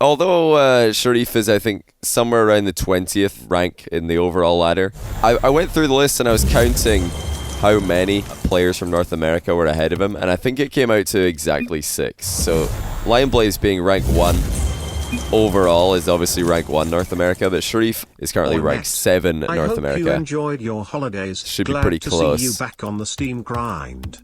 although Sharrieff is, I think, somewhere around the 20th rank in the overall ladder, I went through the list and I was counting how many players from North America were ahead of him, and I think it came out to exactly 6. So LionBlaze being rank 1 overall is obviously rank 1 North America, but Sharrieff is currently rank 7 North America. I hope you enjoyed your holidays. Should be pretty close. See you back on the Steam grind.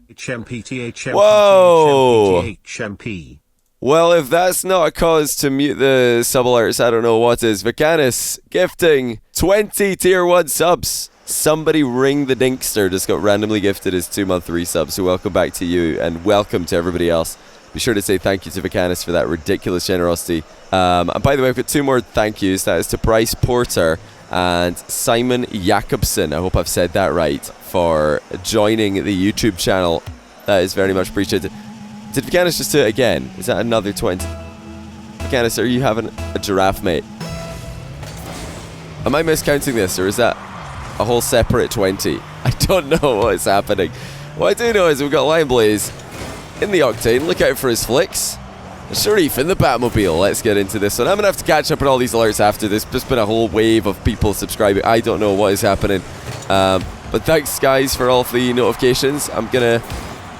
Whoa! HMP. Well, if that's not a cause to mute the sub alerts, I don't know what is. Vicanis gifting 20 tier 1 subs. Somebody ring the Dinkster just got randomly gifted his 2-month resub, so welcome back to you, and welcome to everybody else. Be sure to say thank you to Vicanis for that ridiculous generosity. And by the way, I've got 2 more thank yous. That is to Bryce Porter and Simon Jakobsen, I hope I've said that right, for joining the YouTube channel. That is very much appreciated. Did Vicanis just do it again? Is that another 20? Vicanis, are you having a giraffe, mate? Am I miscounting this, or is that a whole separate 20? I don't know what is happening. What I do know is we've got LionBlaze in the Octane. Look out for his flicks. Sharrieff in the Batmobile. Let's get into this one. I'm going to have to catch up on all these alerts after this. Just been a whole wave of people subscribing. I don't know what is happening. But thanks, guys, for all of the notifications. I'm going to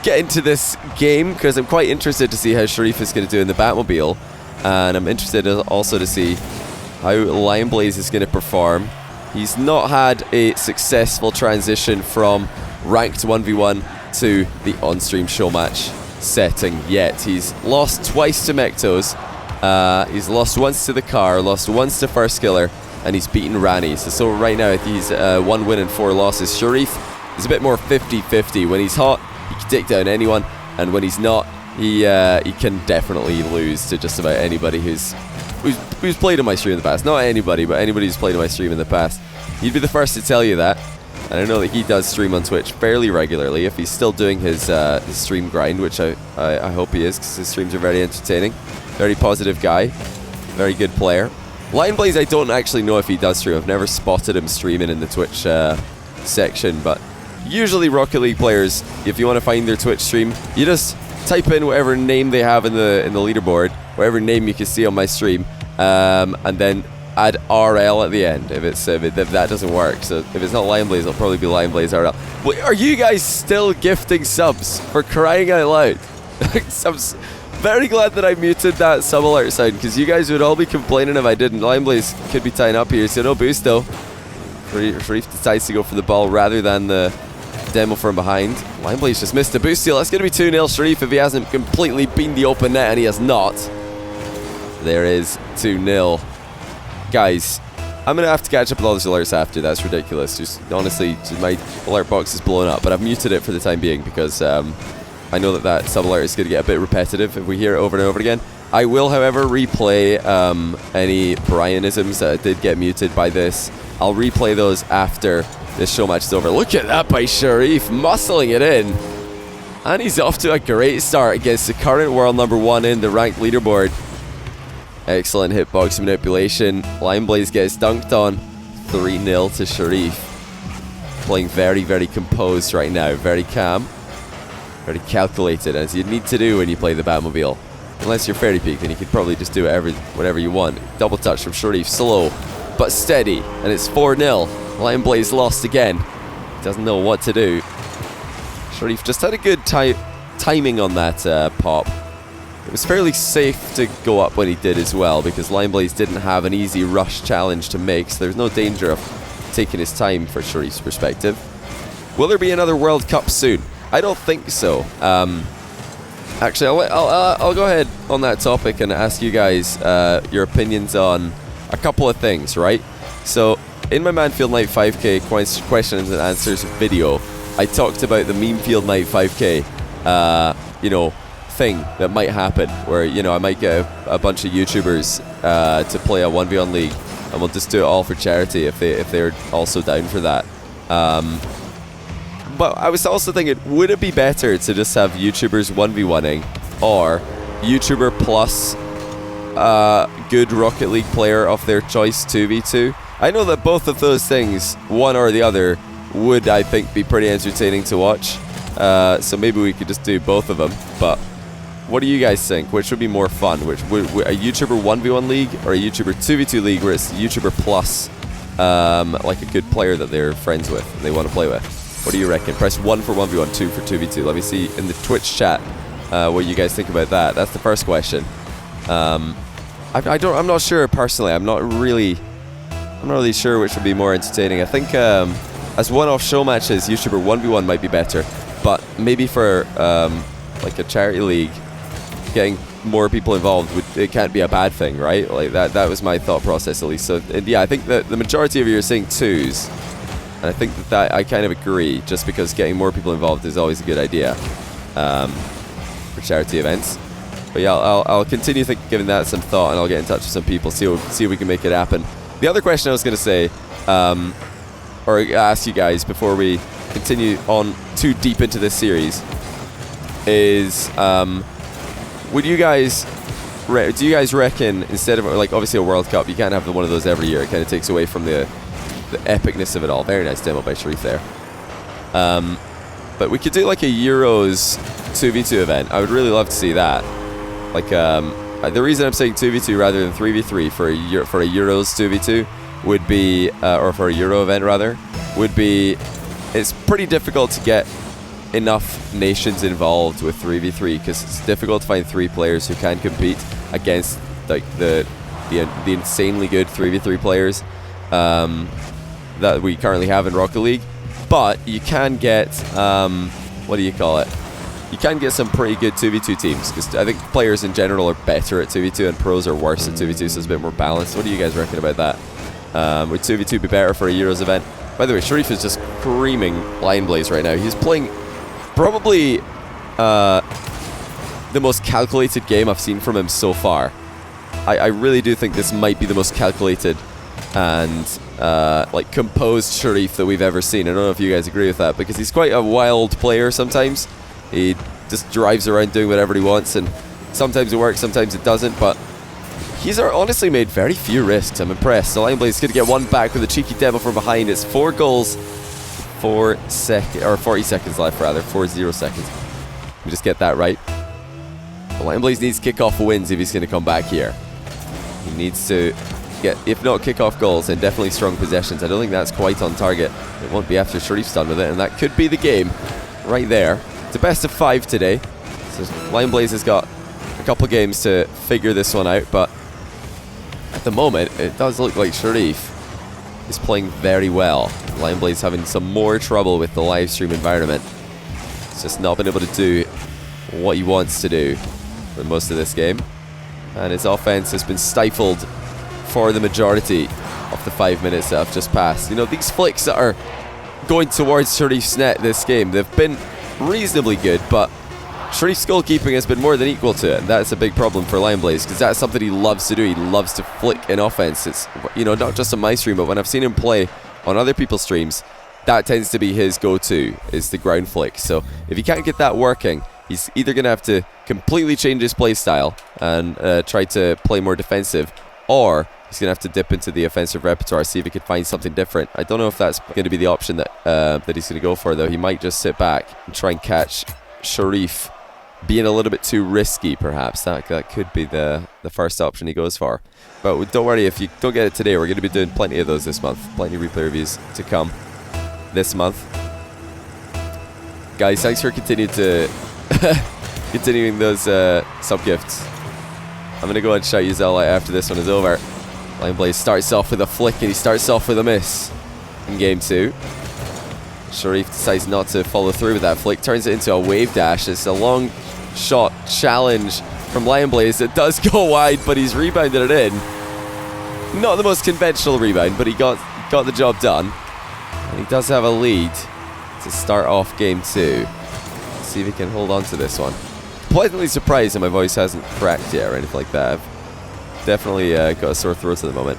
get into this game because I'm quite interested to see how Sharrieff is going to do in the Batmobile. And I'm interested also to see how LionBlaze is going to perform. He's not had a successful transition from ranked 1v1 to the on-stream show match setting yet. He's lost twice to Mektos, he's lost once to the car, lost once to First Killer, and he's beaten Rani. So right now he's 1 win and 4 losses. Sharrieff is a bit more 50-50. When he's hot, he can take down anyone, and when he's not, he can definitely lose to just about anybody who's played on my stream in the past. Not anybody, but anybody who's played on my stream in the past. He'd be the first to tell you that. And I know that he does stream on Twitch fairly regularly, if he's still doing his stream grind, which I hope he is, because his streams are very entertaining. Very positive guy. Very good player. LionBlaze, I don't actually know if he does stream. I've never spotted him streaming in the Twitch section, but usually Rocket League players, if you want to find their Twitch stream, you just type in whatever name they have in the leaderboard, whatever name you can see on my stream, and then add RL at the end if that doesn't work. So if it's not LionBlaze, it'll probably be LionBlaze RL. Wait, are you guys still gifting subs, for crying out loud? I'm very glad that I muted that sub alert sound, because you guys would all be complaining if I didn't. LionBlaze could be tying up here, so no boost though. Sharrieff decides to go for the ball rather than the demo from behind. LionBlaze just missed the boost steal. That's going to be 2-0 Sharrieff if he hasn't completely beaten the open net, and he has not. There is 2-0. Guys, I'm going to have to catch up with all these alerts after. That's ridiculous. Just honestly, my alert box is blowing up, but I've muted it for the time being because I know that sub alert is going to get a bit repetitive if we hear it over and over again. I will, however, replay any Brianisms that did get muted by this. I'll replay those after this show match is over. Look at that by Sharrieff, muscling it in. And he's off to a great start against the current world #1 in the ranked leaderboard. Excellent hitbox manipulation. LionBlaze gets dunked on. 3-0 to Sharrieff. Playing very, very composed right now. Very calm. Very calculated, as you need to do when you play the Batmobile. Unless you're Fairy Peak, then you could probably just do whatever you want. Double touch from Sharrieff. Slow, but steady. And it's 4-0. LionBlaze lost again. Doesn't know what to do. Sharrieff just had a good timing on that pop. It was fairly safe to go up when he did as well, because LionBlaze didn't have an easy rush challenge to make, so there's no danger of taking his time for Sharrieff's perspective. Will there be another World Cup soon? I don't think so. Actually, I'll go ahead on that topic and ask you guys your opinions on a couple of things, right? So, in my Manfield Night 5K questions and answers video, I talked about the Meme Field Night 5K, thing that might happen, where I might get a bunch of YouTubers to play a 1v1 league, and we'll just do it all for charity if they're also down for that. But I was also thinking, would it be better to just have YouTubers 1v1ing, or YouTuber plus good Rocket League player of their choice 2v2? I know that both of those things, one or the other, would, I think, be pretty entertaining to watch. So maybe we could just do both of them, but what do you guys think? Which would be more fun? Which a YouTuber 1v1 league or a YouTuber 2v2 league where it's YouTuber plus like a good player that they're friends with and they want to play with? What do you reckon? Press 1 for 1v1, 2 for 2v2. Let me see in the Twitch chat what you guys think about that. That's the first question. I'm not sure personally. I'm not really sure which would be more entertaining. I think as one-off show matches, YouTuber 1v1 might be better, but maybe for like a charity league, getting more people involved it can't be a bad thing, right? Like that was my thought process at least. So yeah, I think that the majority of you are saying 2s, and I think that I kind of agree, just because getting more people involved is always a good idea for charity events. But yeah, I'll continue giving that some thought, and I'll get in touch with some people, see if we can make it happen. The other question I was going to say, or ask you guys before we continue on too deep into this series, is do you guys reckon, instead of like obviously a World Cup, you can't have one of those every year. It kind of takes away from the epicness of it all. Very nice demo by Sharrieff there. But we could do like a Euros 2v2 event. I would really love to see that. Like the reason I'm saying 2v2 rather than 3v3 for a Euros 2v2 would be, or for a Euro event rather, would be, it's pretty difficult to get enough nations involved with 3v3 because it's difficult to find 3 players who can compete against like the insanely good 3v3 players that we currently have in Rocket League. But you can get what do you call it? You can get some pretty good 2v2 teams, because I think players in general are better at 2v2 and pros are worse at 2v2, so it's a bit more balanced. What do you guys reckon about that? Would 2v2 be better for a Euros event? By the way, Sharrieff is just creaming LionBlaze right now. He's playing probably the most calculated game I've seen from him so far. I really do think this might be the most calculated and like composed Sharrieff that we've ever seen. I don't know if you guys agree with that, because he's quite a wild player sometimes. He just drives around doing whatever he wants, and sometimes it works, sometimes it doesn't, but he's honestly made very few risks. I'm impressed. So LionBlaze is going to get one back with a cheeky demo from behind. It's 4 goals, 40 seconds left rather, 40 seconds. Let me just get that right. LionBlaze needs kickoff wins if he's going to come back here. He needs to get, if not kickoff goals, then definitely strong possessions. I don't think that's quite on target. It won't be after Sharrieff's done with it, and that could be the game right there. It's a best of 5 today, so LionBlaze has got a couple games to figure this one out, but at the moment it does look like Sharrieff is playing very well. LionBlaze having some more trouble with the live stream environment. He's just not been able to do what he wants to do for most of this game, and his offense has been stifled for the majority of the 5 minutes that have just passed. You know, these flicks that are going towards Sharrieff's net this game, they've been reasonably good, but Sharrieff's goalkeeping has been more than equal to it, and that's a big problem for LionBlaze, because that's something he loves to do. He loves to flick in offense. It's, you know, not just on my stream, but when I've seen him play on other people's streams, that tends to be his go-to, is the ground flick. So if he can't get that working, he's either going to have to completely change his play style and try to play more defensive, or he's going to have to dip into the offensive repertoire, see if he can find something different. I don't know if that's going to be the option that he's going to go for, though. He might just sit back and try and catch Sharrieff being a little bit too risky, perhaps. That could be the first option he goes for. But don't worry, if you don't get it today, we're going to be doing plenty of those this month. Plenty of replay reviews to come this month. Guys, thanks for continuing those sub-gifts. I'm going to go and shout you all out after this one is over. LionBlaze starts off with a flick, and he starts off with a miss in game 2. Sharrieff decides not to follow through with that flick, turns it into a wave dash. It's a long shot challenge from LionBlaze that does go wide, but he's rebounded it in. Not the most conventional rebound, but he got the job done. And he does have a lead to start off game 2. Let's see if he can hold on to this one. Pleasantly surprised that my voice hasn't cracked yet or anything like that. I've definitely got a sore throat at the moment.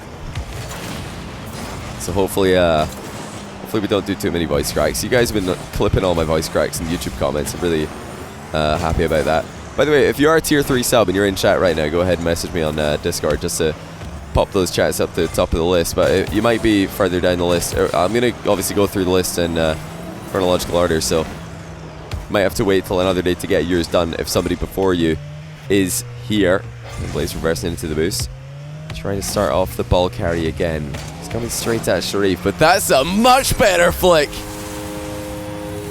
So hopefully we don't do too many voice cracks. You guys have been clipping all my voice cracks in YouTube comments. I'm really happy about that. By the way, if you are a tier 3 sub and you're in chat right now, go ahead and message me on Discord just to pop those chats up to the top of the list. But you might be further down the list. I'm going to obviously go through the list in chronological order, so might have to wait till another day to get yours done if somebody before you is here. LionBlaze reversing into the boost. Trying to start off the ball carry again. He's coming straight at Sharrieff, but that's a much better flick.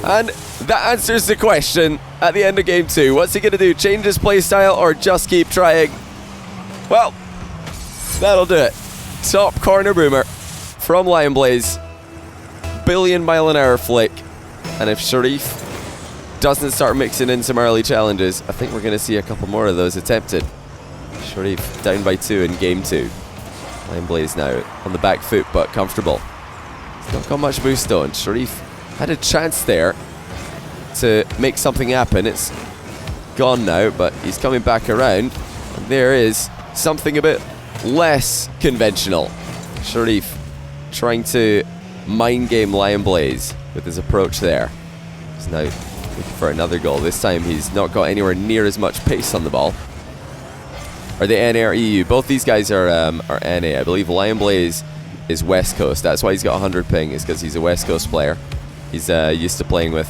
And that answers the question at the end of game 2. What's he going to do? Change his playstyle or just keep trying? Well, that'll do it. Top corner boomer from LionBlaze. Billion-mile-an-hour flick. And if Sharrieff doesn't start mixing in some early challenges, I think we're going to see a couple more of those attempted. Sharrieff down by 2 in game 2. LionBlaze now on the back foot, but comfortable. He's not got much boost though, and Sharrieff had a chance there to make something happen. It's gone now, but he's coming back around. And there is something a bit less conventional. Sharrieff trying to mind game LionBlaze with his approach there. He's now looking for another goal. This time he's not got anywhere near as much pace on the ball. Are they NA or EU? Both these guys are NA. I believe LionBlaze is West Coast. That's why he's got 100 ping, is because he's a West Coast player. He's used to playing with,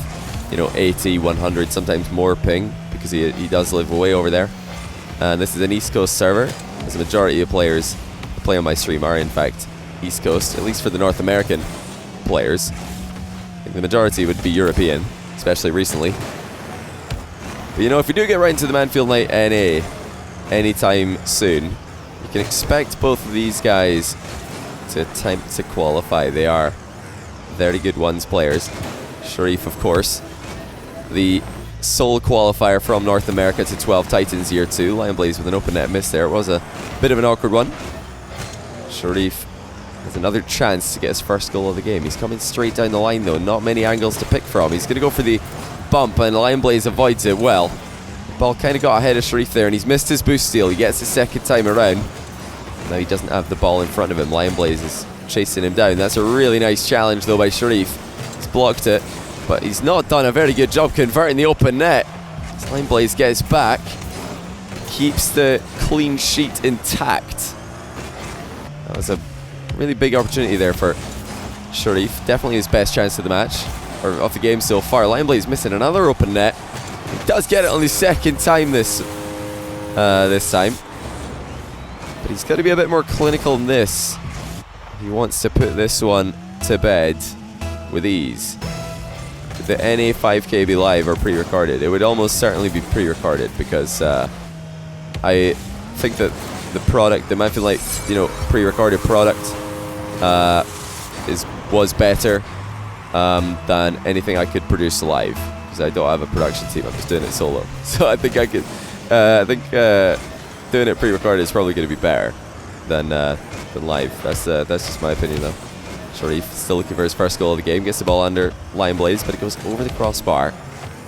80, 100, sometimes more ping, because he does live way over there. And this is an East Coast server, as the majority of players who play on my stream are in fact East Coast, at least for the North American players. I think the majority would be European, especially recently. But if we do get right into the Manfield Night NA anytime soon, you can expect both of these guys to attempt to qualify. They are very good ones players. Sharrieff, of course, the sole qualifier from North America to 12 Titans Year 2. LionBlaze with an open net miss there. It was a bit of an awkward one. Sharrieff has another chance to get his first goal of the game. He's coming straight down the line though. Not many angles to pick from. He's going to go for the bump, and LionBlaze avoids it well. The ball kind of got ahead of Sharrieff there, and he's missed his boost steal. He gets his second time around. Now he doesn't have the ball in front of him. LionBlaze is chasing him down. That's a really nice challenge though by Sharrieff. He's blocked it, but he's not done a very good job converting the open net. As LionBlaze gets back, keeps the clean sheet intact. That was a really big opportunity there for Sharrieff. Definitely his best chance of the match, or of the game so far. LionBlaze missing another open net. He does get it on the second time this time. But he's got to be a bit more clinical than this. He wants to put this one to bed with ease. Could the NA 5K be live or pre-recorded? It would almost certainly be pre-recorded, because I think that the product, the Manfield Light, pre-recorded product was better than anything I could produce live, because I don't have a production team. I'm just doing it solo. So I think I could. Doing it pre-recorded is probably going to be better than live. That's just my opinion though. Sharrieff still looking for his first goal of the game. Gets the ball under LionBlaze, but it goes over the crossbar.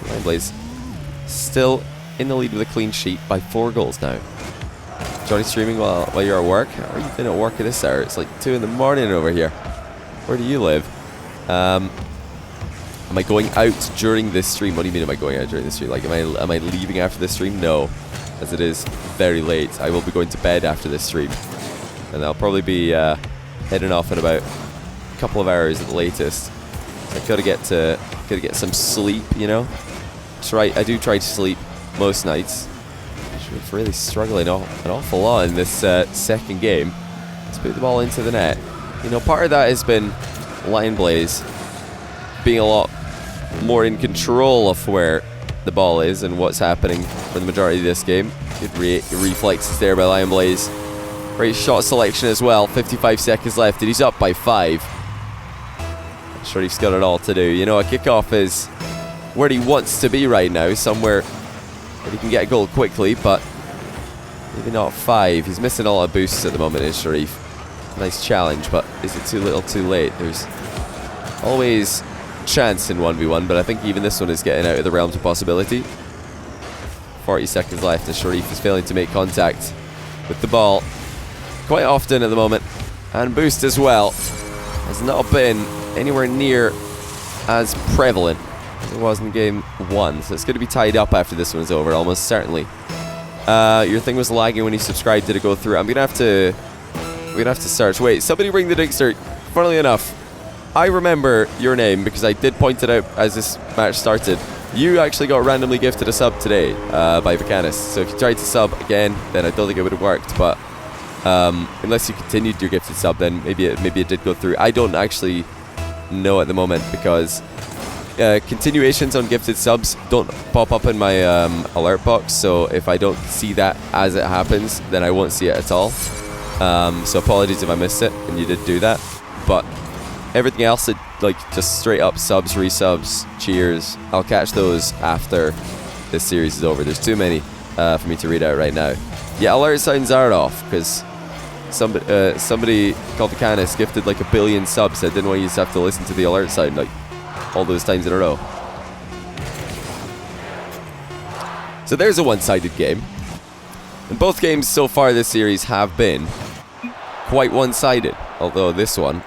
LionBlaze still in the lead with a clean sheet by 4 goals now. Johnny, streaming while you're at work? How are you doing at work at this hour? It's like 2 in the morning over here. Where do you live? Am I going out during this stream? What do you mean am I going out during this stream? Like, am I leaving after this stream? No, as it is very late. I will be going to bed after this stream, and I'll probably be heading off in about a couple of hours at the latest. So I gotta get some sleep, I do try to sleep most nights. Sharrieff really struggling an awful lot in this second game. Let's put the ball into the net. Part of that has been LionBlaze being a lot more in control of where the ball is and what's happening for the majority of this game. Good reflexes there by LionBlaze. Great shot selection as well. 55 seconds left, and he's up by 5. Sharrieff's got it all to do. A kickoff is where he wants to be right now, somewhere where he can get a goal quickly, but maybe not 5. He's missing a lot of boosts at the moment, is Sharrieff. Nice challenge, but is it too little too late? There's always chance in 1v1, but I think even this one is getting out of the realms of possibility. 40 seconds left, and Sharrieff is failing to make contact with the ball quite often at the moment, and boost as well has not been anywhere near as prevalent as it was in game 1, so it's going to be tied up after this one's over, almost certainly. Your thing was lagging when you subscribed. Did it go through? We're gonna have to search. Wait, somebody ring the Dinkster. Funnily enough, I remember your name because I did point it out as this match started. You actually got randomly gifted a sub today by Vacanis. So if you tried to sub again, then I don't think it would have worked. But unless you continued your gifted sub, then maybe it did go through. I don't actually know at the moment because continuations on gifted subs don't pop up in my alert box. So if I don't see that as it happens, then I won't see it at all. So apologies if I missed it and you did do that. But everything else, like just straight up subs, resubs, cheers, I'll catch those after this series is over. There's too many for me to read out right now. Yeah, alert sounds are off because somebody called the Canis gifted like 1 billion subs. I didn't want you to have to listen to the alert sound like all those times in a row. So there's a one-sided game. And both games so far this series have been quite one-sided, although this one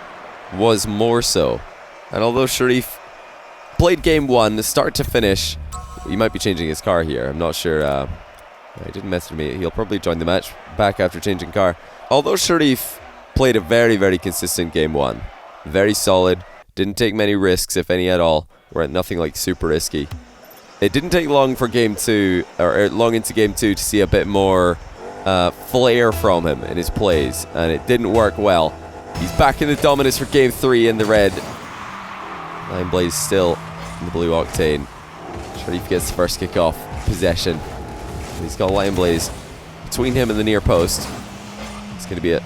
was more so. And although Sharrieff played game 1, the start to finish, he might be changing his car here. I'm not sure. He didn't message me. He'll probably join the match back after changing car. Although Sharrieff played a very, very consistent game 1. Very solid. Didn't take many risks, if any at all. Were nothing like super risky. It didn't take long for game 2, or long into game 2 to see a bit more flair from him in his plays. And it didn't work well. He's back in the dominance for game 3 in the red. LionBlaze still in the blue octane. Sharrieff gets the first kickoff possession. He's got LionBlaze between him and the near post. It's going to be a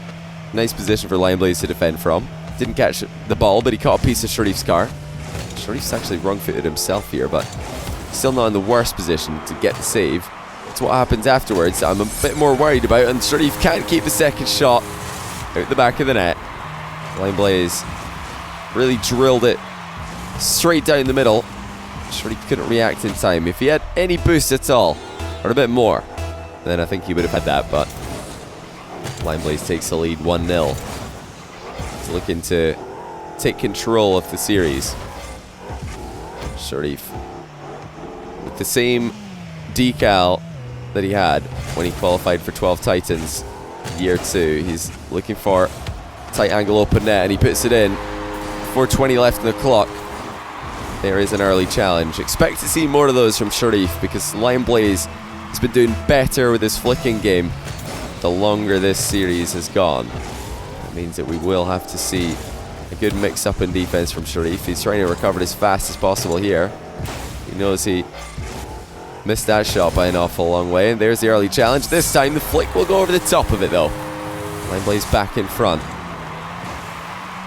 nice position for LionBlaze to defend from. Didn't catch the ball, but he caught a piece of Sharrieff's car. Sharrieff's actually wrong-footed himself here, but still not in the worst position to get the save. It's what happens afterwards I'm a bit more worried about, and Sharrieff can't keep the second shot out the back of the net. LionBlaze really drilled it straight down the middle. Sharrieff couldn't react in time. If he had any boost at all, or a bit more, then I think he would have had that, but LionBlaze takes the lead 1-0. He's looking to take control of the series. Sharrieff with the same decal that he had when he qualified for 12 Titans year 2. He's looking for tight angle open net, and he puts it in. 4:20 left in the clock. There is an early challenge. Expect to see more of those from Sharrieff because LionBlaze has been doing better with his flicking game the longer this series has gone. That means that we will have to see a good mix-up in defense from Sharrieff. He's trying to recover it as fast as possible here. He knows he missed that shot by an awful long way, and there's the early challenge. This time the flick will go over the top of it though. LionBlaze back in front.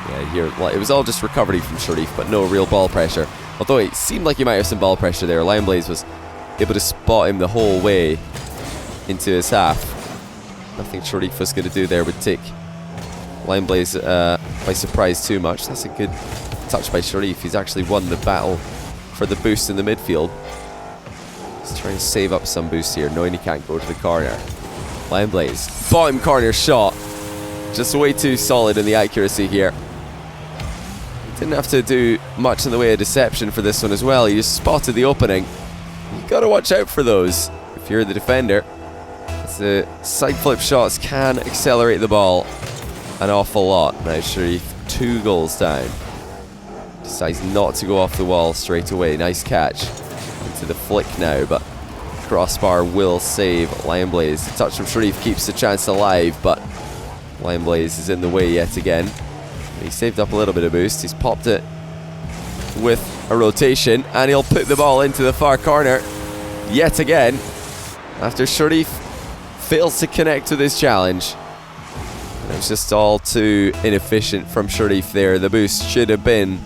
Yeah, here it was all just recovery from Sharrieff, but no real ball pressure. Although it seemed like he might have some ball pressure there. LionBlaze was able to spot him the whole way into his half. Nothing Sharrieff was going to do there would take LionBlaze by surprise too much. That's a good touch by Sharrieff. He's actually won the battle for the boost in the midfield. He's trying to save up some boost here, knowing he can't go to the corner. LionBlaze, bottom corner shot. Just way too solid in the accuracy here. Didn't have to do much in the way of deception for this one as well. He just spotted the opening. You got to watch out for those if you're the defender. As the side flip shots can accelerate the ball an awful lot. Now Sharrieff 2 goals down. Decides not to go off the wall straight away. Nice catch into the flick now, but crossbar will save LionBlaze. The touch from Sharrieff keeps the chance alive, but LionBlaze is in the way yet again. He saved up a little bit of boost. He's popped it with a rotation, and he'll put the ball into the far corner yet again after Sharrieff fails to connect with his challenge. And it was just all too inefficient from Sharrieff there. The boost should have been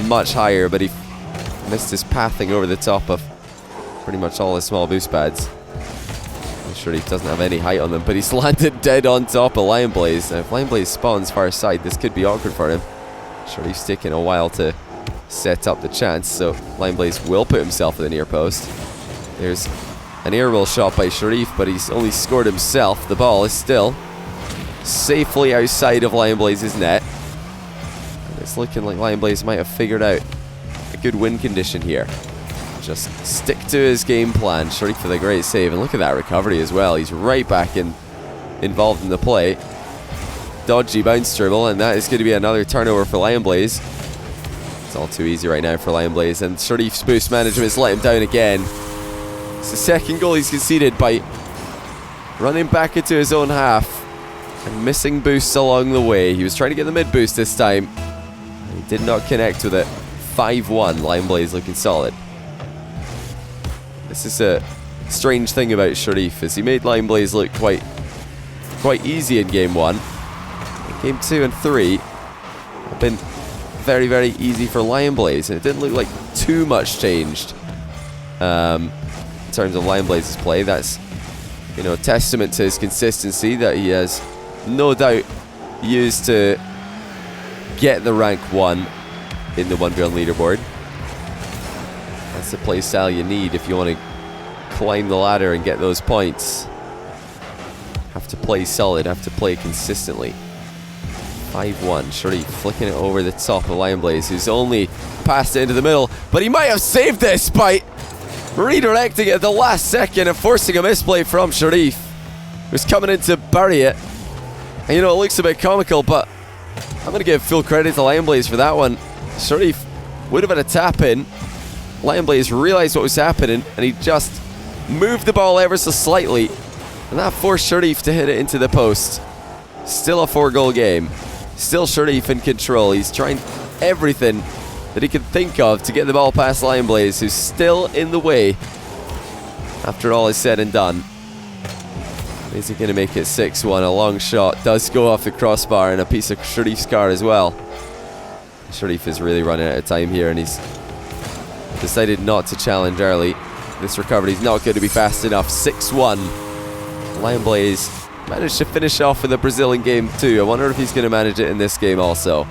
much higher, but he missed his pathing over the top of pretty much all his small boost pads. Sharrieff doesn't have any height on them, but he's landed dead on top of LionBlaze. Now if LionBlaze spawns far side, this could be awkward for him. Sharrieff's taking a while to set up the chance, so LionBlaze will put himself at the near post. There's an air roll shot by Sharrieff, but he's only scored himself. The ball is still safely outside of LionBlaze's net. And it's looking like LionBlaze might have figured out a good win condition here. Just stick to his game plan. Sharrieff with a great save, and look at that recovery as well. He's right back involved in the play. Dodgy bounce dribble, and that is going to be another turnover for LionBlaze. It's all too easy right now for LionBlaze, and Sharrieff's boost management has let him down again. It's the second goal he's conceded by running back into his own half and missing boosts along the way. He was trying to get the mid boost this time. He did not connect with it. 5-1, LionBlaze looking solid. This is a strange thing about Sharrieff, is he made LionBlaze look quite easy in game 1. Game 2 and 3 have been very, very easy for LionBlaze, and it didn't look like too much changed in terms of LionBlaze's play. That's, you know, a testament to his consistency that he has no doubt used to get the rank 1 in the 1v1 leaderboard. That's the play style you need if you want to climb the ladder and get those points. Have to play solid, have to play consistently. 5-1, Sharrieff flicking it over the top of LionBlaze, who's only passed it into the middle, but he might have saved this by redirecting it at the last second and forcing a misplay from Sharrieff, who's coming in to bury it. And you know, it looks a bit comical, but I'm going to give full credit to LionBlaze for that one. Sharrieff would have had a tap in. LionBlaze realized what was happening, and he just moved the ball ever so slightly, and that forced Sharrieff to hit it into the post. Still a 4-goal game. Still Sharrieff in control. He's trying everything that he can think of to get the ball past LionBlaze, who's still in the way after all is said and done. Is he going to make it 6-1? A long shot does go off the crossbar, and a piece of Sharrieff's card as well. Sharrieff is really running out of time here, and he's decided not to challenge early. This recovery is not going to be fast enough. 6-1. LionBlaze managed to finish off with a Brazil in game 2. I wonder if he's going to manage it in this game also.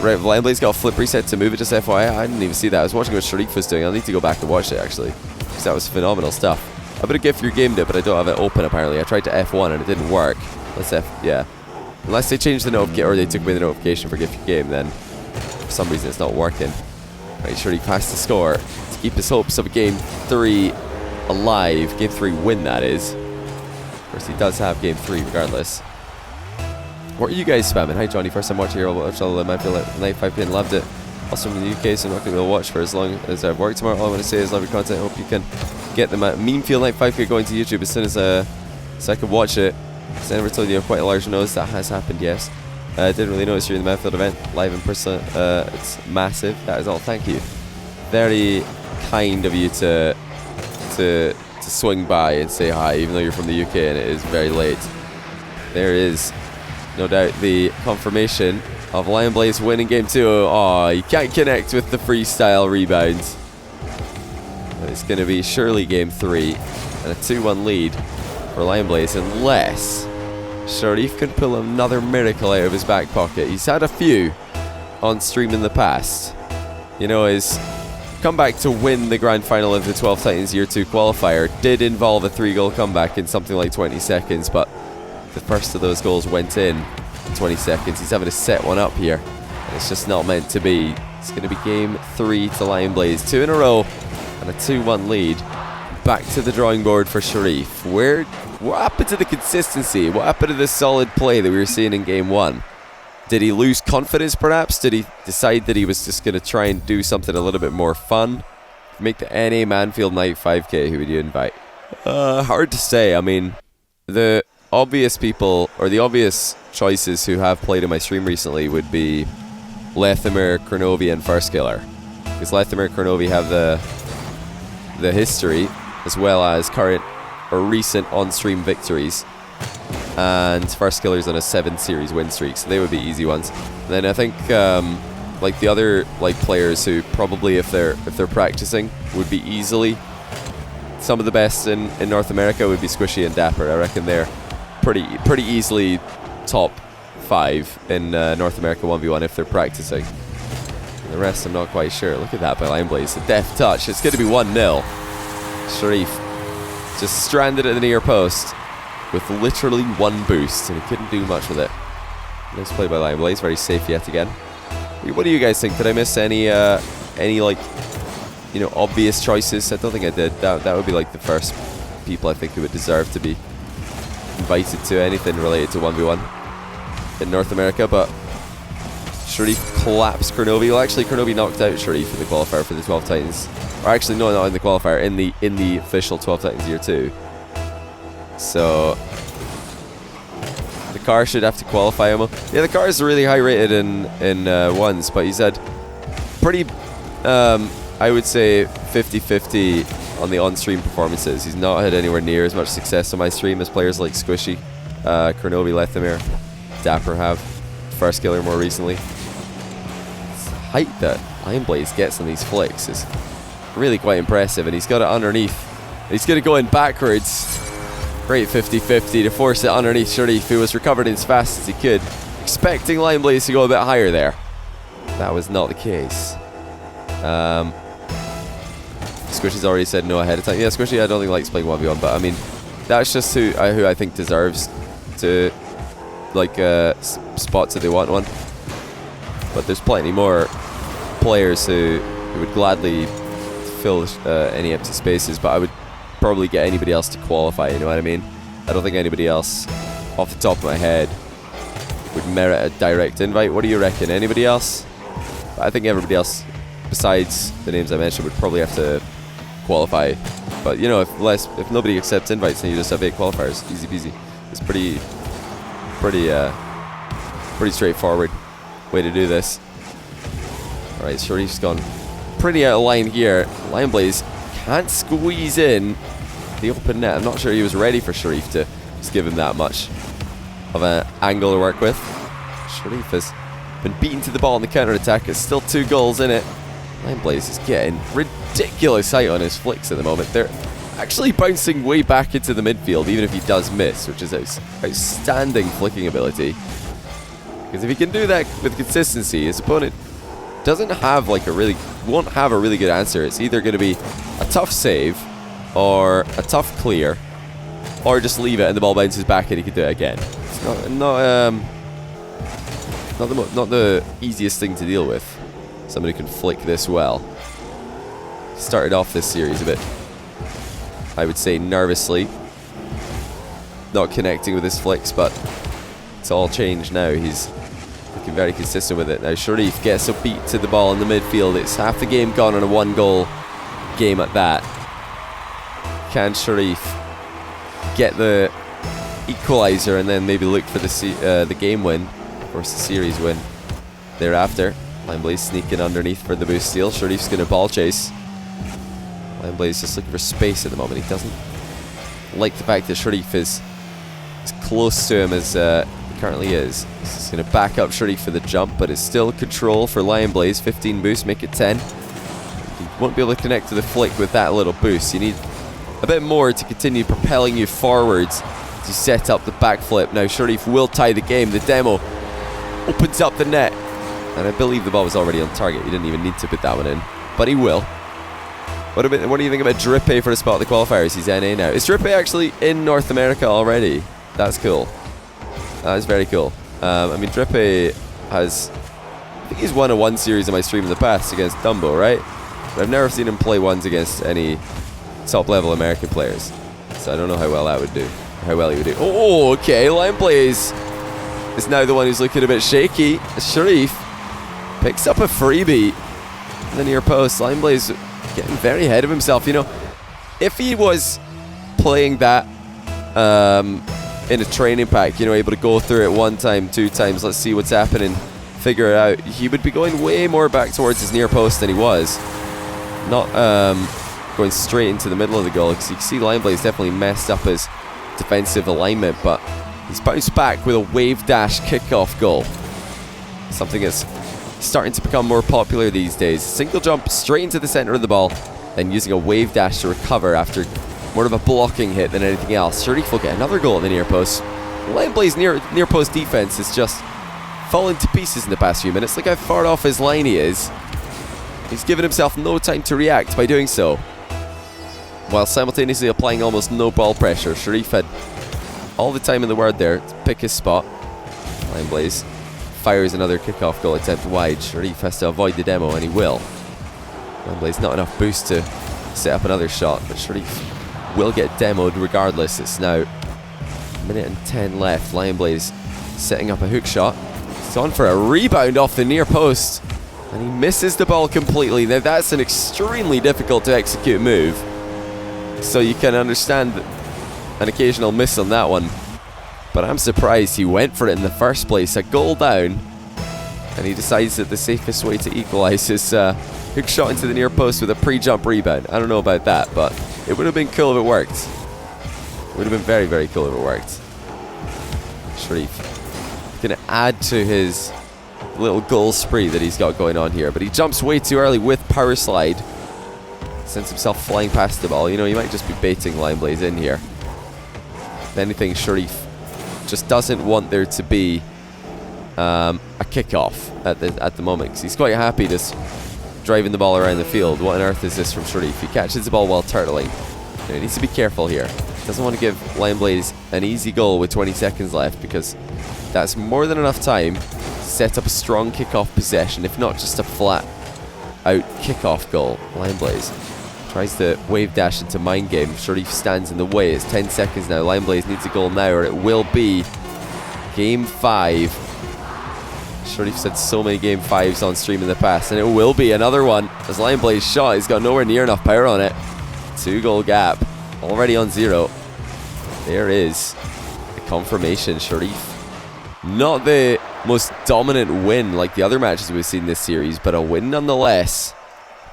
Right, LionBlaze got a flip reset to move it, just FYI. I didn't even see that. I was watching what Sharrieff was doing. I'll need to go back and watch it, actually, because that was phenomenal stuff. I would have given you gamed it, but I don't have it open, apparently. I tried to F1 and it didn't work. Yeah. Unless they changed the notification, or they took away the notification for Gift Your Game, then for some reason it's not working. Right, Sharrieff has to score to keep his hopes of game 3 alive. Game 3 win, that is. Of course, he does have game 3 regardless. What are you guys spamming? Hi Johnny, first time watching here. I'll watch all the night 5 p.m. Loved it. Also from the UK, so I'm not going to be able to watch for as long as I've worked tomorrow. All I want to say is love your content. Hope you can get the meme feel night 5k going to YouTube as soon as so I can watch it. So I never told you you have quite a large nose. That has happened, yes. I didn't really notice you're in the Manfield event live in person. It's massive. That is all. Thank you. Very kind of you to swing by and say hi, even though you're from the UK and it is very late. There is no doubt the confirmation of LionBlaze winning game 2. Oh, he can't connect with the freestyle rebounds. It's going to be surely game 3 and a 2-1 lead for LionBlaze, unless Sharrieff can pull another miracle out of his back pocket. He's had a few on stream in the past. You know, his comeback to win the grand final of the 12 Titans Year 2 qualifier did involve a 3-goal comeback in something like 20 seconds, but the first of those goals went in 20 seconds. He's having to set one up here, and it's just not meant to be. It's going to be game 3 to LionBlaze. 2 in a row and a 2-1 lead. Back to the drawing board for Sharrieff. What happened to the consistency? What happened to the solid play that we were seeing in game 1? Did he lose confidence perhaps? Did he decide that he was just going to try and do something a little bit more fun? Make the NA Manfield Night 5k, who would you invite? Hard to say. I mean, the obvious people, or the obvious choices who have played in my stream recently would be Lethamyr, Kronovi, and First Killer. Because Lethamyr and Kronovi have the history, as well as current or recent on-stream victories. And First Killer's on a 7-series win streak, so they would be easy ones. And then I think like the other players who probably, if they're practicing, would be easily some of the best in North America would be Squishy and Dapper. I reckon they're pretty easily top 5 in North America 1v1 if they're practicing. And the rest I'm not quite sure. Look at that by LionBlaze. A deft touch. It's going to be 1-0. Sharrieff just stranded at the near post with literally 1 boost, and he couldn't do much with it. Nice play by LionBlaze. Very safe yet again. What do you guys think? Did I miss any like, you know, obvious choices? I don't think I did. That would be like the first people I think who would deserve to be invited to anything related to 1v1 in North America, but Sharrieff collapsed Kurnobi. Well, actually, Kurnobi knocked out Sharrieff in the qualifier for the 12 Titans. Or actually, no, not in the qualifier, in the official 12 Titans year 2. So the car should have to qualify him. Yeah, the car is really high rated in ones, but he's had pretty, I would say, 50-50 on the on-stream performances. He's not had anywhere near as much success on my stream as players like Squishy, Kurnobi, Lethamir, Dapper have. First Killer more recently. The height that LionBlaze gets on these flicks is really quite impressive, and he's got it underneath. He's going to go in backwards. Great 50-50 to force it underneath Sharrieff, who was recovering as fast as he could, expecting LionBlaze to go a bit higher there. That was not the case. Squishy's already said no ahead of time. Yeah, Squishy, I don't think likes playing 1v1, but I mean, that's just who I think deserves to spots that they want one. But there's plenty more players who would gladly fill any empty spaces, but I would probably get anybody else to qualify, you know what I mean? I don't think anybody else off the top of my head would merit a direct invite. What do you reckon? Anybody else? I think everybody else besides the names I mentioned would probably have to qualify. But you know, if nobody accepts invites, then you just have 8 qualifiers. Easy peasy. It's pretty straightforward way to do this. Alright, Sharrieff's gone pretty out of line here. LionBlaze can't squeeze in the open net. I'm not sure he was ready for Sharrieff to just give him that much of an angle to work with. Sharrieff has been beaten to the ball in the counter attack. It's still 2 goals in it. LionBlaze is getting ridiculous height on his flicks at the moment. They're actually bouncing way back into the midfield, even if he does miss, which is outstanding flicking ability. Because if he can do that with consistency, his opponent won't have a really good answer. It's either going to be a tough save, or a tough clear, or just leave it and the ball bounces back and he can do it again. It's not the easiest thing to deal with. Somebody who can flick this well. Started off this series a bit, I would say, nervously, not connecting with his flicks, but it's all changed now. He's looking very consistent with it. Now Sharrieff gets a beat to the ball in the midfield. It's half the game gone on a 1-goal game at that. Can Sharrieff get the equalizer and then maybe look for the game win, of course the series win thereafter? LionBlaze sneaking underneath for the boost steal. Sharrieff's going to ball chase. LionBlaze just looking for space at the moment. He doesn't like the fact that Sharrieff is as close to him as he currently is. He's just going to back up Sharrieff for the jump, but it's still control for LionBlaze. 15 boost, make it 10. He won't be able to connect to the flick with that little boost. You need a bit more to continue propelling you forwards to set up the backflip. Now Sharrieff will tie the game. The demo opens up the net, and I believe the ball was already on target. He didn't even need to put that one in, but he will. What do you think about Drippe for the spot at the qualifiers? He's NA now. Is Drippe actually in North America already? That's cool. That is very cool. I mean, Drippe has, I think he's won a 1 series on my stream in the past against Dumbo, right? But I've never seen him play 1s against any top-level American players. So I don't know how well that would do. How well he would do. Oh, okay. LionBlaze is now the one who's looking a bit shaky. Sharrieff picks up a freebie in the near post. LionBlaze getting very ahead of himself. You know, if he was playing that in a training pack, you know, able to go through it 1 time, 2 times, let's see what's happening, figure it out, he would be going way more back towards his near post than he was. Not going straight into the middle of the goal, because you can see LionBlaze definitely messed up his defensive alignment, but he's bounced back with a wave dash kickoff goal. Something that's starting to become more popular these days. Single jump straight into the center of the ball, then using a wave dash to recover after more of a blocking hit than anything else. Sharrieff will get another goal at the near post. LionBlaze near post defense has just fallen to pieces in the past few minutes. Look how far off his line he is. He's given himself no time to react by doing so, while simultaneously applying almost no ball pressure. Sharrieff had all the time in the world there to pick his spot. LionBlaze fires another kickoff goal attempt wide. Sharrieff has to avoid the demo, and he will. LionBlaze not enough boost to set up another shot, but Sharrieff will get demoed regardless. It's now 1:10 left. LionBlaze setting up a hook shot. He's on for a rebound off the near post. And he misses the ball completely. Now that's an extremely difficult to execute move. So you can understand an occasional miss on that one. But I'm surprised he went for it in the first place. A goal down. And he decides that the safest way to equalize is hook shot into the near post with a pre-jump rebound. I don't know about that, but it would have been cool if it worked. It would have been very, very cool if it worked. Sharrieff going to add to his little goal spree that he's got going on here, but he jumps way too early with power slide. Sends himself flying past the ball. You know, you might just be baiting LionBlaze in here. If anything, Sharrieff just doesn't want there to be a kickoff at the moment, because he's quite happy just driving the ball around the field. What on earth is this from Sharrieff? He catches the ball while turtling. He needs to be careful here. Doesn't want to give LionBlaze an easy goal with 20 seconds left, because that's more than enough time to set up a strong kickoff possession, if not just a flat out kickoff goal. LionBlaze tries to wave dash into mind game. Sharrieff stands in the way. It's 10 seconds now. LionBlaze needs a goal now, or it will be game 5. Sharrieff said so many game 5s on stream in the past, and it will be another one, as LionBlaze's shot, he's got nowhere near enough power on it. 2-goal gap, already on 0. There is the confirmation. Sharrieff, not the most dominant win like the other matches we've seen this series, but a win nonetheless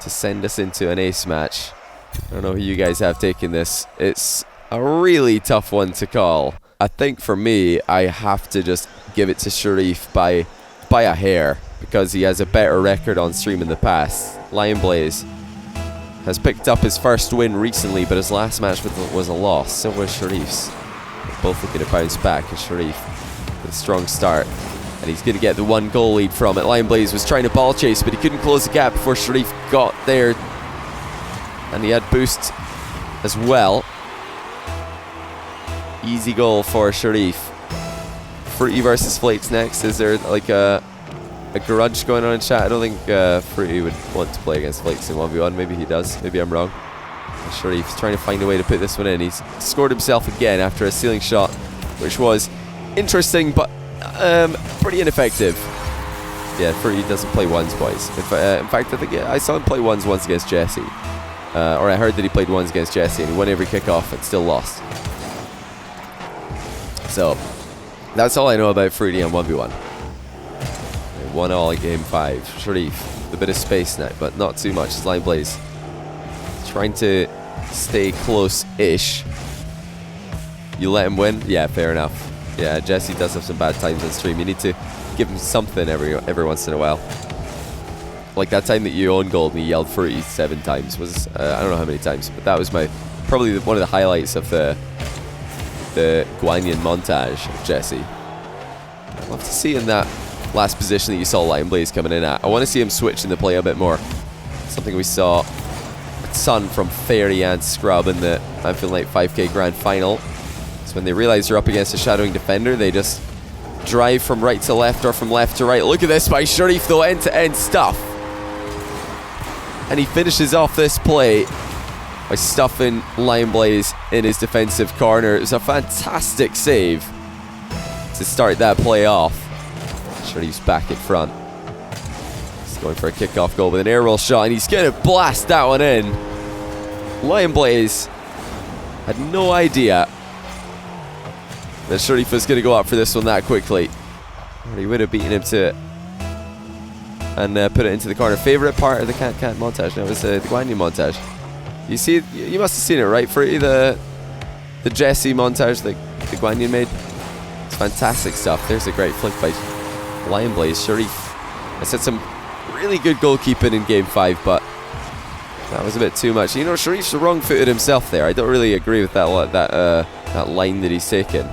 to send us into an ace match. I don't know who you guys have taken this. It's a really tough one to call. I think for me, I have to just give it to Sharrieff by a hair, because he has a better record on stream in the past. LionBlaze has picked up his first win recently, but his last match was a loss. So was Sharrieff's. They're both looking to bounce back, and Sharrieff with a strong start. And he's going to get the 1-goal lead from it. LionBlaze was trying to ball chase, but he couldn't close the gap before Sharrieff got there. And he had boost as well. Easy goal for Sharrieff. Fruity versus Flakes next. Is there like a grudge going on in chat? I don't think Fruity would want to play against Flakes in 1v1. Maybe he does. Maybe I'm wrong. Sharrieff's trying to find a way to put this one in. He's scored himself again after a ceiling shot, which was interesting, but pretty ineffective. Yeah, Fruity doesn't play ones, boys. In fact, I think I saw him play ones once against Jesse. Or I heard that he played ones against Jesse, and he won every kickoff and still lost. So that's all I know about Fruity on 1v1. 1-1 in game 5. Sharrieff, a bit of space now, but not too much. It's LionBlaze trying to stay close-ish. You let him win? Yeah, fair enough. Yeah, Jesse does have some bad times on stream. You need to give him something every once in a while. Like that time that you own gold and he yelled Fruity 7 times. Was I don't know how many times, but that was probably one of the highlights of the Guanyin montage of Jesse. I'd love to see in that last position that you saw LionBlaze coming in at. I want to see him switch in the play a bit more. Something we saw a ton from Fairy and Scrub in the Anfield Night 5K Grand Final. So when they realize they're up against a shadowing defender, they just drive from right to left or from left to right. Look at this by Sharrieff though, end-to-end stuff. And he finishes off this play by stuffing LionBlaze in his defensive corner. It was a fantastic save to start that play off. Sharrieff's back in front. He's going for a kickoff goal with an air roll shot, and he's going to blast that one in. LionBlaze had no idea that Sharrieff was going to go up for this one that quickly. Or he would have beaten him to it and put it into the corner. Favorite part of the Can't montage now was the Guanyin montage. You see, you must have seen it, right? For the Jesse montage that the Guanyin made. It's fantastic stuff. There's a great flick by LionBlaze. Sharrieff has had some really good goalkeeping in game 5, but that was a bit too much. You know, Sharrieff's wrong-footed himself there. I don't really agree with that line that he's taken.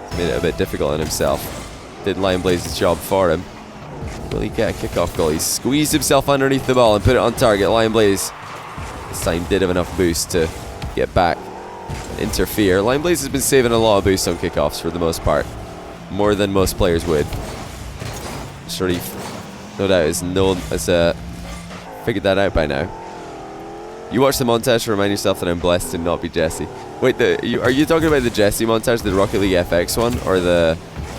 It's made it a bit difficult on himself. Did LionBlaze's job for him. Will he get a kickoff goal? He squeezed himself underneath the ball and put it on target. LionBlaze this time did have enough boost to get back and interfere. LionBlaze has been saving a lot of boost on kickoffs for the most part. More than most players would. Sharrieff, no doubt, is known as figured that out by now. You watch the montage to remind yourself that I'm blessed to not be Jesse. Wait, are you talking about the Jesse montage, the Rocket League FX one, or the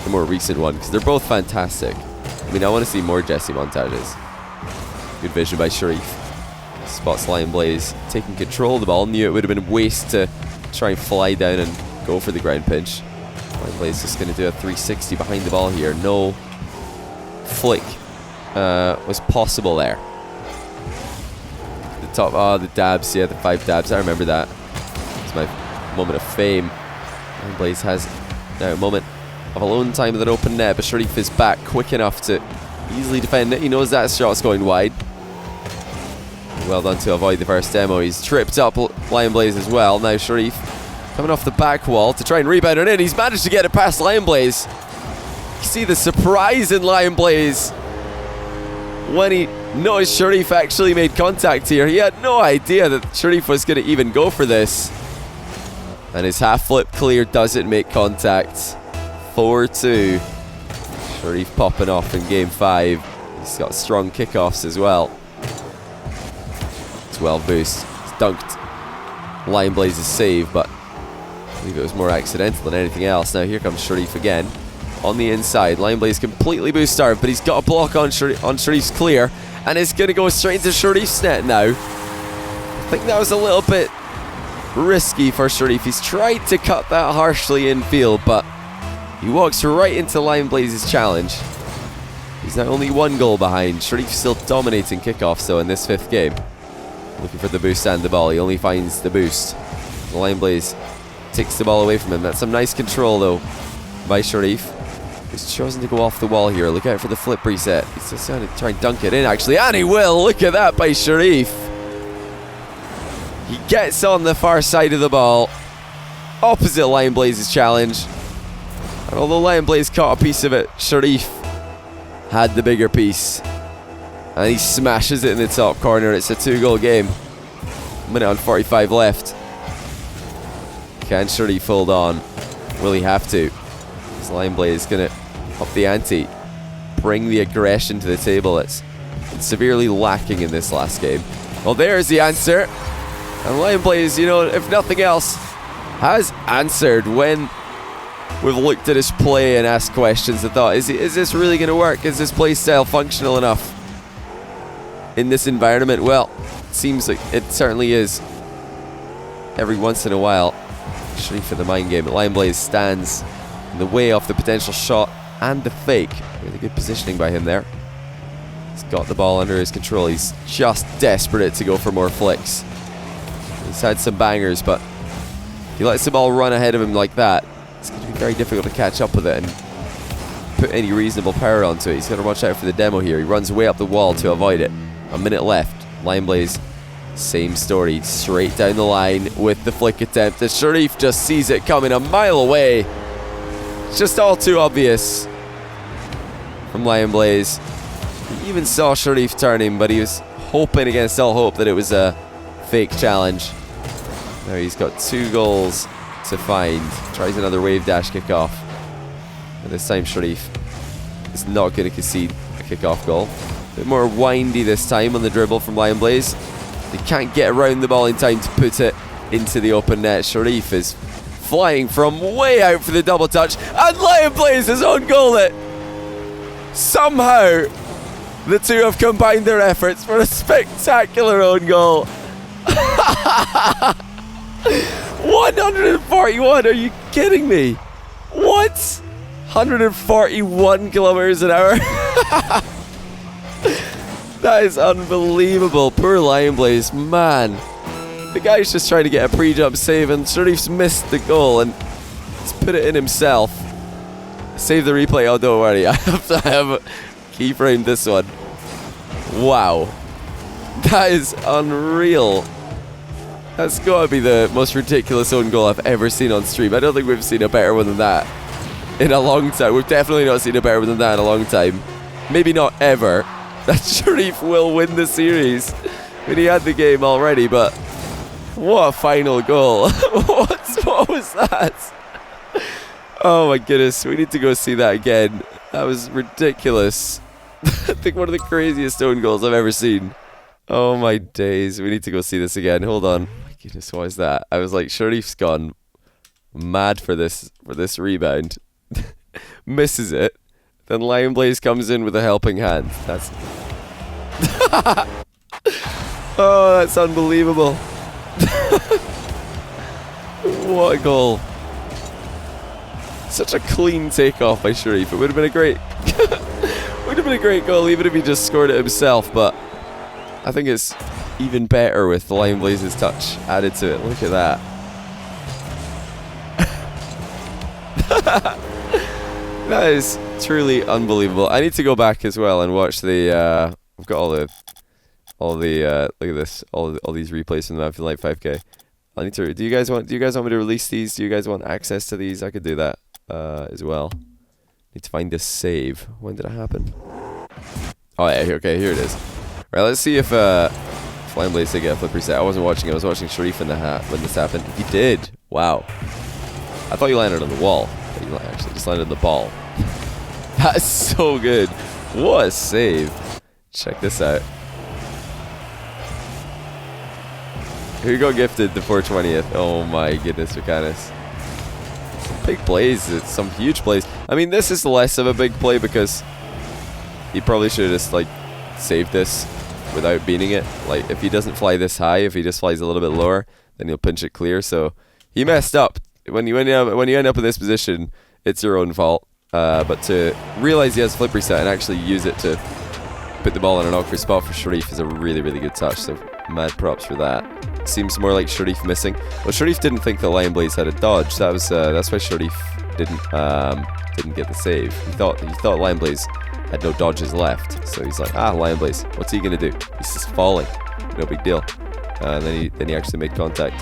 more recent one? Because they're both fantastic. I mean, I want to see more Jesse montages. Good vision by Sharrieff. Spots LionBlaze taking control of the ball. Knew it would have been a waste to try and fly down and go for the ground pinch. LionBlaze just going to do a 360 behind the ball here. No flick was possible there. The top, the dabs, yeah, the 5 dabs. I remember that. It's my moment of fame. LionBlaze has now a moment of alone time with an open net, but Sharrieff is back quick enough to easily defend it. He knows that shot's going wide. Well done to avoid the first demo. He's tripped up LionBlaze as well. Now Sharrieff coming off the back wall to try and rebound it in. He's managed to get it past LionBlaze. You see the surprise in LionBlaze when he noticed Sharrieff actually made contact here. He had no idea that Sharrieff was going to even go for this. And his half flip clear doesn't make contact. 4-2. Sharrieff popping off in game 5. He's got strong kickoffs as well. 12 boost. He's dunked LionBlaze's save, but I believe it was more accidental than anything else. Now here comes Sharrieff again. On the inside, LionBlaze completely boost starved, but he's got a block on Sharrieff's clear, and it's going to go straight into Sharrieff's net now. I think that was a little bit risky for Sharrieff. He's tried to cut that harshly in field, but he walks right into LionBlaze's challenge. He's now only 1 goal behind. Sharrieff still dominating kickoffs though in this 5th game. Looking for the boost and the ball. He only finds the boost. LionBlaze takes the ball away from him. That's some nice control though by Sharrieff. He's chosen to go off the wall here. Look out for the flip reset. He's just going to try and dunk it in actually, and he will. Look at that by Sharrieff. He gets on the far side of the ball, opposite LionBlaze's challenge. And although LionBlaze caught a piece of it, Sharrieff had the bigger piece. And he smashes it in the top corner. It's a 2-goal game. Minute and 45 left. Can Sharrieff hold on? Will he have to? Is LionBlaze going to up the ante? Bring the aggression to the table. It's severely lacking in this last game. Well, there's the answer. And LionBlaze, you know, if nothing else, has answered when we've looked at his play and asked questions and thought, is this really going to work? Is this play style functional enough in this environment? Well, it seems like it certainly is. Every once in a while, Sharrieff for the mind game. LionBlaze stands in the way of the potential shot and the fake. Really good positioning by him there. He's got the ball under his control. He's just desperate to go for more flicks. He's had some bangers, but if he lets the ball run ahead of him like that, it's going to be very difficult to catch up with it and put any reasonable power onto it. He's got to watch out for the demo here. He runs way up the wall to avoid it. A minute left. LionBlaze, same story. Straight down the line with the flick attempt. And Sharrieff just sees it coming a mile away. It's just all too obvious from LionBlaze. He even saw Sharrieff turning, but he was hoping against all hope that it was a fake challenge. Now he's got 2 goals to find. Tries another wave dash kickoff. And this time Sharrieff is not going to concede a kickoff goal. A bit more windy this time on the dribble from LionBlaze. He can't get around the ball in time to put it into the open net. Sharrieff is flying from way out for the double touch, and LionBlaze has own goal it. Somehow the two have combined their efforts for a spectacular own goal. 141, are you kidding me? What? 141 kilometers an hour? That is unbelievable. Poor LionBlaze, man. The guy's just trying to get a pre-jump save, and Sharrieff's missed the goal and he's put it in himself. Save the replay. Oh, don't worry. I have keyframed this one. Wow. That is unreal. That's got to be the most ridiculous own goal I've ever seen on stream. I don't think we've seen a better one than that in a long time. We've definitely not seen a better one than that in a long time. Maybe not ever. That Sharrieff will win the series. I mean, he had the game already, but what a final goal. What was that? Oh my goodness, we need to go see that again. That was ridiculous. I think one of the craziest own goals I've ever seen. Oh my days, we need to go see this again. Hold on. My goodness, what is that? I was like, Sharrieff's gone mad for this rebound. Misses it. Then LionBlaze comes in with a helping hand. That's... oh, that's unbelievable. What a goal. Such a clean takeoff by Sharrieff. It would have been a great... would have been a great goal even if he just scored it himself, but I think it's even better with LionBlaze's touch added to it. Look at that. That is truly unbelievable. I need to go back as well and watch the I've got all the look at this, all these replays from the Map Light 5K. I need to. Do you guys want me to release these? Do you guys want access to these? I could do that as well. Need to find this save. When did it happen? Oh yeah, okay, here it is. Right, let's see if LionBlaze did get a flip reset. I wasn't watching it. I was watching Sharrieff in the when this happened. He did. Wow. I thought you landed on the wall. But you actually just landed on the ball. That's so good. What a save. Check this out. Who got gifted the 420th? Oh my goodness, Ricanis. Some big plays. It's some huge plays. I mean, this is less of a big play because he probably should have just like saved this without beating it. Like if he doesn't fly this high, if he just flies a little bit lower, then he'll pinch it clear. So he messed up. When you end up in this position, it's your own fault. But to realize he has flip reset and actually use it to put the ball in an awkward spot for Sharrieff is a really, really good touch. So mad props for that. Seems more like Sharrieff missing. Well, Sharrieff didn't think the LionBlaze had a dodge. That was that's why Sharrieff didn't get the save. He thought LionBlaze had no dodges left. So he's like, LionBlaze, what's he gonna do? He's just falling. No big deal. And then he actually made contact.